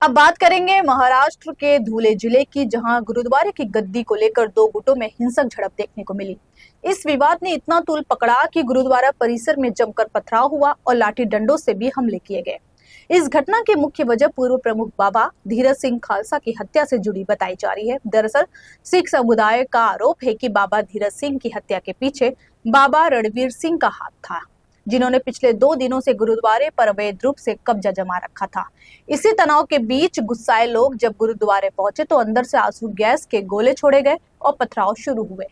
अब बात करेंगे महाराष्ट्र के धुले जिले की, जहां गुरुद्वारे की गद्दी को लेकर दो गुटों में हिंसक झड़प देखने को मिली। इस विवाद ने इतना तूल पकड़ा कि गुरुद्वारा परिसर में जमकर पथराव हुआ और लाठी डंडों से भी हमले किए गए। इस घटना की मुख्य वजह पूर्व प्रमुख बाबा धीरज सिंह खालसा की हत्या से जुड़ी बताई जा रही है। दरअसल सिख समुदाय का आरोप है कि बाबा धीरज सिंह की हत्या के पीछे बाबा रणवीर सिंह का हाथ था, जिन्होंने पिछले 2 दिनों से गुरुद्वारे पर अवैध रूप से कब्जा जमा रखा था। इसी तनाव के बीच गुस्साए लोग जब गुरुद्वारे पहुंचे तो अंदर से आंसू गैस के गोले छोड़े गए और पथराव शुरू हुए।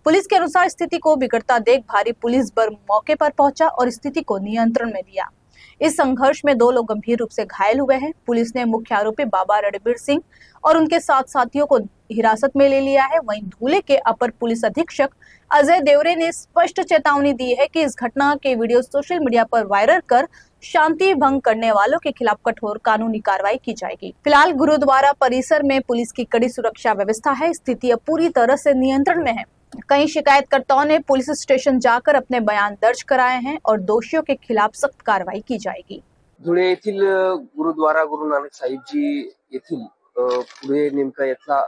पुलिस के अनुसार स्थिति को बिगड़ता देख भारी पुलिस बल मौके पर पहुंचा और स्थिति को नियंत्रण में लिया। इस संघर्ष में 2 लोग गंभीर रूप से घायल हुए हैं। पुलिस ने मुख्य आरोपी बाबा रणबीर सिंह और उनके 7 साथियों को हिरासत में ले लिया है। वहीं धुले के अपर पुलिस अधीक्षक अजय देवरे ने स्पष्ट चेतावनी दी है कि इस घटना के वीडियो सोशल मीडिया पर वायरल कर शांति भंग करने वालों के खिलाफ कठोर कानूनी कार्रवाई की जाएगी। फिलहाल गुरुद्वारा परिसर में पुलिस की कड़ी सुरक्षा व्यवस्था है। स्थिति अब पूरी तरह से नियंत्रण में है। कई शिकायतकर्ताओं ने पुलिस स्टेशन जाकर अपने बयान दर्ज कराए हैं और दोषियों के खिलाफ सख्त कार्रवाई की जाएगी। धुळे येथील गुरुद्वारा गुरु नानक साहिबजी येथील पुढे नेमका यातला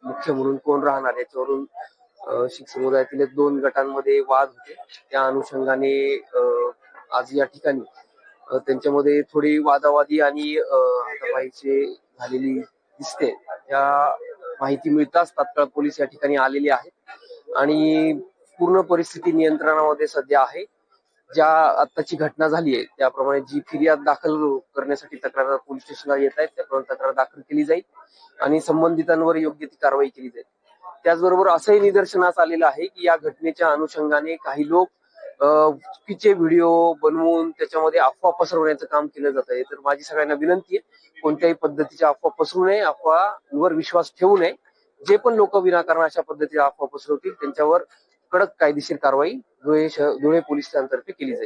मुख्य म्हणून कोण राहणार याच्यावरून शीख समुदायातील 2 गटांमध्ये वाद होते। त्या अनुषंगाने आज या ठिकाणी त्यांच्यामध्ये थोडी वादावादी आणि हातापायीची झालेली दिसते। त्या माहिती मिळताच तात्काळ पोलीस या ठिकाणी आलेले आहेत आणि पूर्ण परिस्थिती नियंत्रणामध्ये सध्या आहे। ज्या आताची घटना झाली आहे त्याप्रमाणे जी फिर्याद दाखल करण्यासाठी तक्रारदार पोलीस स्टेशनला येत आहेत त्याप्रमाणे तक्रार दाखल केली जाईल आणि संबंधितांवर योग्य ती कारवाई केली जाईल। त्याचबरोबर असंही निदर्शनास आलेलं आहे की या घटनेच्या अनुषंगाने काही लोक चुकीचे व्हिडिओ बनवून त्याच्यामध्ये अफवा पसरवण्याचं काम केलं जात आहे। तर माझी सगळ्यांना विनंती आहे, कोणत्याही पद्धतीच्या अफवा पसरू नये, अफवांवर विश्वास ठेवू नये। जे पण लोक विनाकारण अशा पद्धतीच्या अफवा पसरवतील त्यांच्यावर कडक कायदेशीर कारवाई धुळे पोलीस स्टेशनतर्फे केली जाईल।